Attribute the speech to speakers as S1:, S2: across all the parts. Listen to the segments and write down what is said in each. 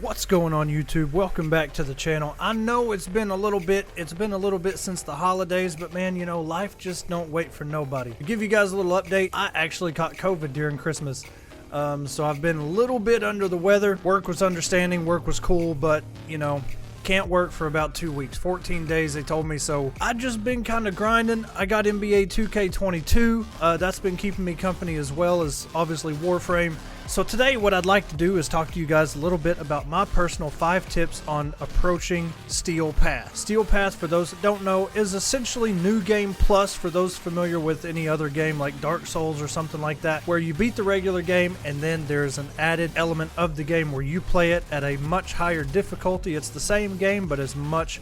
S1: What's going on YouTube? Welcome back to the channel. I know it's been a little bit since the holidays, but man, you know, life just don't wait for nobody. To give you guys a little update, I actually caught COVID during Christmas. So I've been a little bit under the weather. Work was understanding, work was cool, but you know, can't work for about 2 weeks, 14 days they told me. So I just been kind of grinding. I got NBA 2K22. That's been keeping me company, as well as obviously Warframe. So today what I'd like to do is talk to you guys a little bit about my personal 5 tips on approaching Steel Path. Steel Path, for those that don't know, is essentially New Game Plus for those familiar with any other game like Dark Souls or something like that, where you beat the regular game and then there's an added element of the game where you play it at a much higher difficulty. It's the same game, but it's much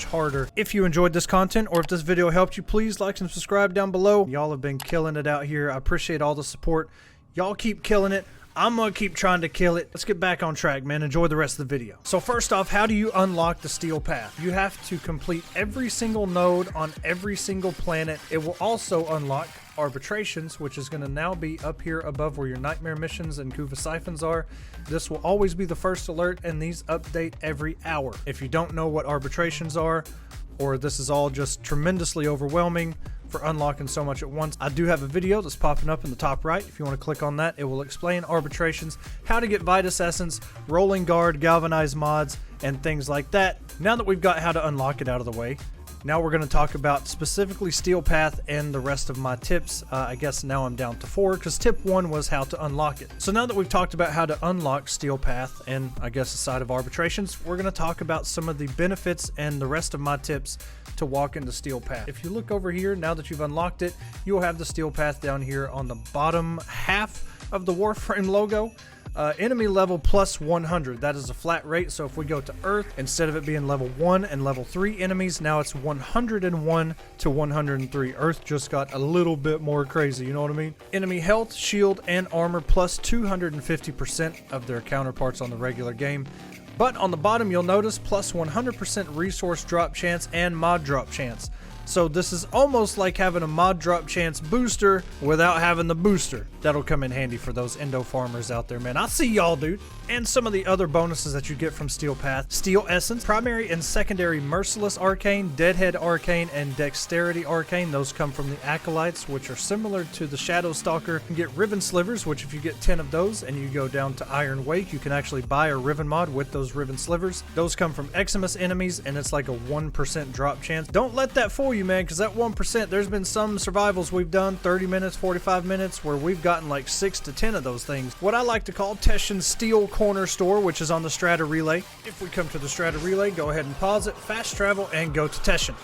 S1: harder. If you enjoyed this content, or if this video helped you, please like and subscribe down below. Y'all have been killing it out here. I appreciate all the support. Y'all keep killing it. I'm gonna keep trying to kill it. Let's get back on track, man. Enjoy the rest of the video. So first off, how do you unlock the Steel Path? You have to complete every single node on every single planet. It will also unlock Arbitrations, which is going to now be up here above where your Nightmare missions and Kuva siphons are. This will always be the first alert, and these update every hour. If you don't know what Arbitrations are, or this is all just tremendously overwhelming for unlocking so much at once, I do have a video that's popping up in the top right. If you want to click on that, it will explain Arbitrations, how to get Vitus Essence, Rolling Guard, Galvanized mods, and things like that. Now that we've got how to unlock it out of the way, now we're going to talk about specifically Steel Path and the rest of my tips. I guess now I'm down to 4, because tip 1 was how to unlock it. So now that we've talked about how to unlock Steel Path and I guess the side of Arbitrations, we're going to talk about some of the benefits and the rest of my tips to walk into Steel Path. If you look over here, now that you've unlocked it, you'll have the Steel Path down here on the bottom half of the Warframe logo. Enemy level plus 100. That is a flat rate. So if we go to Earth, instead of it being level 1 and level 3 enemies, now it's 101 to 103. Earth just got a little bit more crazy, you know what I mean? Enemy health, shield, and armor plus 250% of their counterparts on the regular game. But on the bottom, you'll notice plus 100% resource drop chance and mod drop chance. So this is almost like having a mod drop chance booster without having the booster. That'll come in handy for those endo farmers out there, man. I see y'all, dude. And some of the other bonuses that you get from Steel Path: Steel Essence, Primary and Secondary Merciless Arcane, Deadhead Arcane, and Dexterity Arcane. Those come from the Acolytes, which are similar to the Shadow Stalker. You get Riven Slivers, which if you get 10 of those and you go down to Iron Wake, you can actually buy a Riven mod with those Riven Slivers. Those come from Eximus enemies, and it's like a 1% drop chance. Don't let that fool you, man, because that 1%, there's been some survivals we've done, 30 minutes, 45 minutes, where we've gotten like 6 to 10 of those things. What I like to call Teshin's Steel Corner Store, which is on the Strata Relay. If we come to the Strata Relay, go ahead and pause it, fast travel, and go to Teshin.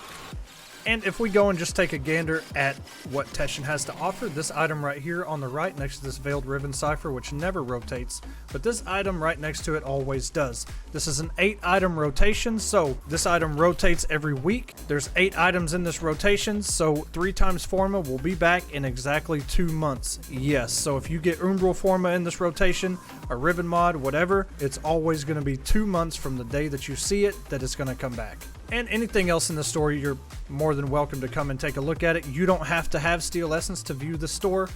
S1: And if we go and just take a gander at what Teshin has to offer, this item right here on the right next to this Veiled Riven Cipher, which never rotates, but this item right next to it always does. This is an 8-item rotation, so this item rotates every week. There's 8 items in this rotation, so 3 times Forma will be back in exactly 2 months. Yes, so if you get Umbral Forma in this rotation, a Riven mod, whatever, it's always going to be 2 months from the day that you see it that it's going to come back. And anything else in the store, you're more than welcome to come and take a look at it. You don't have to have Steel Essence to view the store,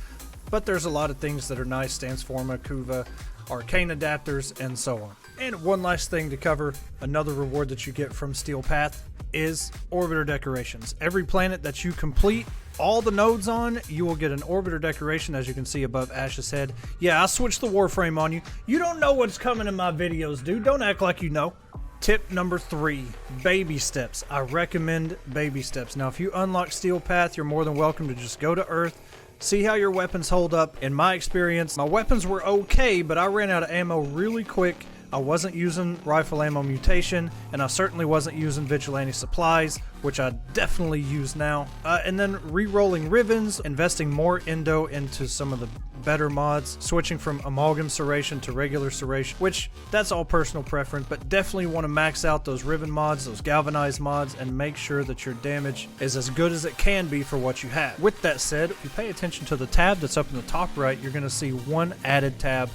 S1: but there's a lot of things that are nice: Stance Forma, Kuva, Arcane adapters, and so on. And one last thing to cover, another reward that you get from Steel Path is Orbiter Decorations. Every planet that you complete all the nodes on, you will get an Orbiter Decoration, as you can see above Ash's head. Yeah, I switched the Warframe on you. You don't know what's coming in my videos, dude. Don't act like you know. Tip number 3, baby steps. I recommend baby steps. Now, if you unlock Steel Path, you're more than welcome to just go to Earth, see how your weapons hold up. In my experience, my weapons were okay, but I ran out of ammo really quick. I wasn't using rifle ammo mutation, and I certainly wasn't using vigilante supplies, which I definitely use now. And then re-rolling Rivens, investing more endo into some of the better mods, switching from amalgam serration to regular serration, which that's all personal preference, but definitely want to max out those Riven mods, those galvanized mods, and make sure that your damage is as good as it can be for what you have. With that said, if you pay attention to the tab that's up in the top right, you're going to see one added tab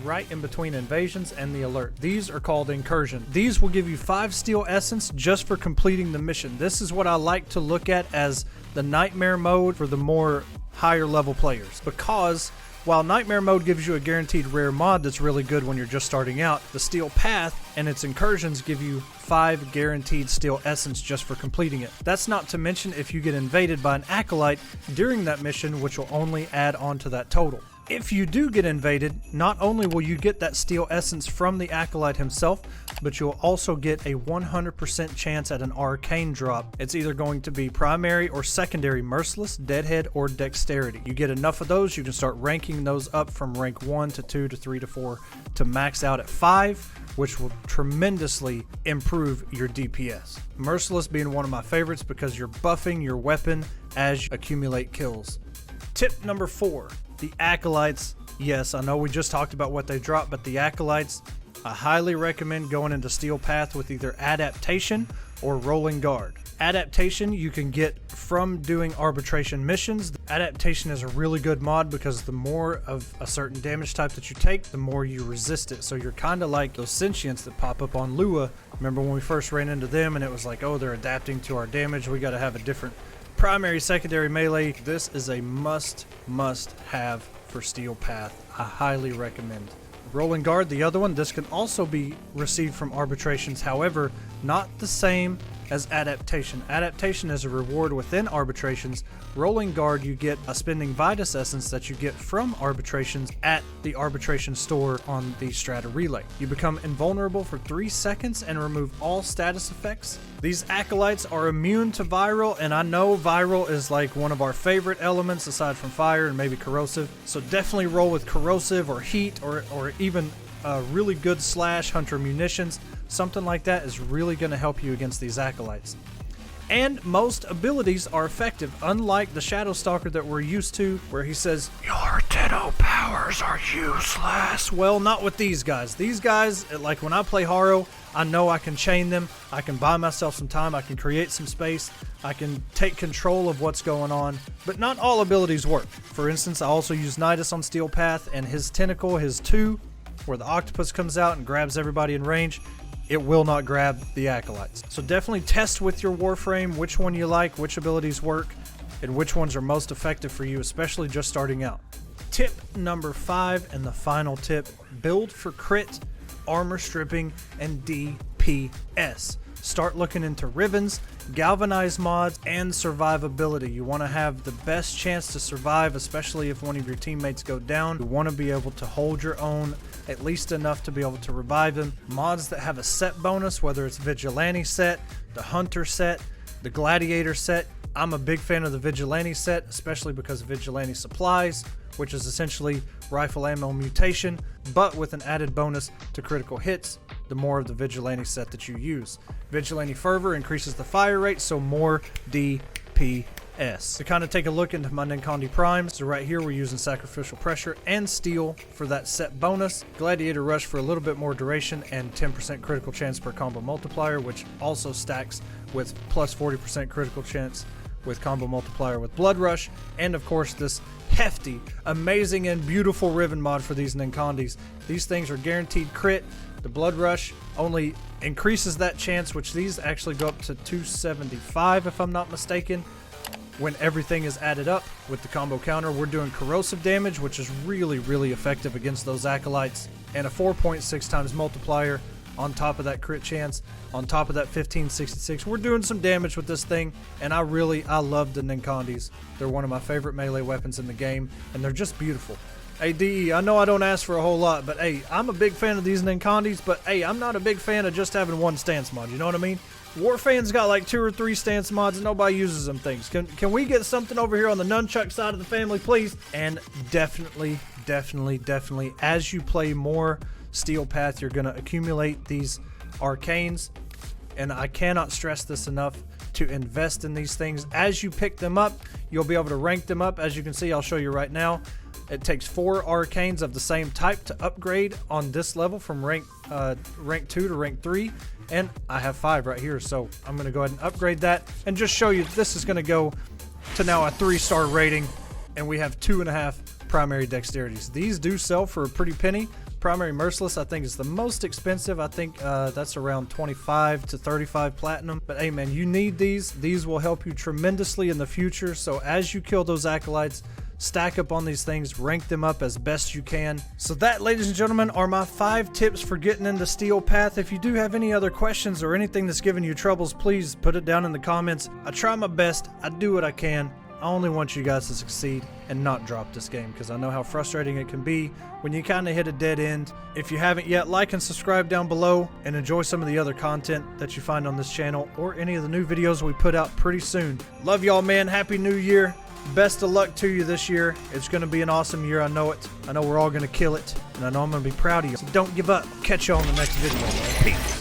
S1: right in between invasions and the alert. These are called Incursions. These will give you 5 Steel Essence just for completing the mission. This is what I like to look at as the Nightmare mode for the more higher level players, because While Nightmare Mode gives you a guaranteed rare mod that's really good when you're just starting out, the Steel Path and its Incursions give you 5 guaranteed Steel Essence just for completing it. That's not to mention if you get invaded by an Acolyte during that mission, which will only add on to that total. If you do get invaded, not only will you get that Steel Essence from the Acolyte himself, but you'll also get a 100% chance at an Arcane drop. It's either going to be Primary or Secondary Merciless, Deadhead, or Dexterity. You get enough of those, you can start ranking those up from rank 1 to 2 to 3 to 4 to max out at 5, which will tremendously improve your DPS. Merciless being one of my favorites because you're buffing your weapon as you accumulate kills. Tip number 4. The Acolytes. Yes, I know we just talked about what they drop, but the Acolytes, I highly recommend going into Steel Path with either Adaptation or Rolling Guard. Adaptation you can get from doing Arbitration missions. Adaptation is a really good mod because the more of a certain damage type that you take, the more you resist it. So you're kind of like those sentients that pop up on Lua. Remember when we first ran into them and it was like, oh, they're adapting to our damage. We got to have a different primary, secondary, melee. This is a must have for Steel Path. I highly recommend. Rolling Guard, the other one, this can also be received from Arbitrations, however, not the same as Adaptation. Adaptation is a reward within Arbitrations. Rolling Guard, you get a Spending Vitus Essence that you get from Arbitrations at the Arbitration store on the Strata Relay. You become invulnerable for 3 seconds and remove all status effects. These Acolytes are immune to Viral, and I know Viral is like one of our favorite elements aside from Fire and maybe Corrosive, so definitely roll with Corrosive or Heat or even really good Slash, Hunter Munitions. Something like that is really going to help you against these Acolytes. And most abilities are effective, unlike the Shadow Stalker that we're used to, where he says, "Your Ditto powers are useless." Well, not with these guys. These guys, like when I play Haro, I know I can chain them, I can buy myself some time, I can create some space, I can take control of what's going on, but not all abilities work. For instance, I also use Nidus on Steel Path, and his tentacle, his 2, where the octopus comes out and grabs everybody in range, it will not grab the Acolytes. So definitely test with your Warframe which one you like, which abilities work, and which ones are most effective for you, especially just starting out. Tip number 5 and the final tip, build for crit, armor stripping, and DPS. Start looking into ribbons, galvanized mods, and survivability. You want to have the best chance to survive, especially if one of your teammates go down. You want to be able to hold your own, at least enough to be able to revive them. Mods that have a set bonus, whether it's Vigilante set, the Hunter set, the Gladiator set. I'm a big fan of the Vigilante set, especially because of Vigilante supplies, which is essentially rifle ammo mutation, but with an added bonus to critical hits the more of the Vigilante set that you use. Vigilante Fervor increases the fire rate, so more DPS. To kind of take a look into my Ninkandi Primes, so right here we're using Sacrificial Pressure and Steel for that set bonus, Gladiator Rush for a little bit more duration, and 10% critical chance per combo multiplier, which also stacks with plus 40% critical chance with combo multiplier with Blood Rush, and of course this hefty, amazing, and beautiful Riven mod for these Ninkandis. These things are guaranteed crit. The Blood Rush only increases that chance, which these actually go up to 275 if I'm not mistaken. When everything is added up with the combo counter, we're doing corrosive damage, which is really effective against those Acolytes, and a 4.6 times multiplier on top of that crit chance, on top of that 1566. We're doing some damage with this thing, and I love the Ninkandis. They're one of my favorite melee weapons in the game, and they're just beautiful. Hey, DE, I know I don't ask for a whole lot, but hey, I'm a big fan of these Ninkandis, but hey, I'm not a big fan of just having one stance mod, you know what I mean? Warfane's got like 2 or 3 stance mods and nobody uses them things. Can we get something over here on the nunchuck side of the family, please? And definitely, as you play more Steel Path, you're going to accumulate these Arcanes, and I cannot stress this enough, to invest in these things. As you pick them up, you'll be able to rank them up. As you can see, I'll show you right now. It takes 4 Arcanes of the same type to upgrade on this level from rank 2 to rank 3, and I have 5 right here, so I'm going to go ahead and upgrade that and just show you this is going to go to now a 3-star rating, and we have 2.5 primary dexterities. These do sell for a pretty penny. Primary Merciless, I think, is the most expensive. I think that's around 25 to 35 platinum. But hey, man, you need these. These will help you tremendously in the future. So as you kill those Acolytes, stack up on these things, rank them up as best you can. So that, ladies and gentlemen, are my 5 tips for getting into Steel Path. If you do have any other questions or anything that's giving you troubles, please put it down in the comments. I try my best. I do what I can. I only want you guys to succeed and not drop this game, because I know how frustrating it can be when you kind of hit a dead end. If you haven't yet, like and subscribe down below and enjoy some of the other content that you find on this channel or any of the new videos we put out pretty soon. Love y'all, man. Happy New Year. Best of luck to you this year. It's going to be an awesome year. I know it. I know we're all going to kill it, and I know I'm going to be proud of you. So don't give up. Catch y'all in the next video. Peace.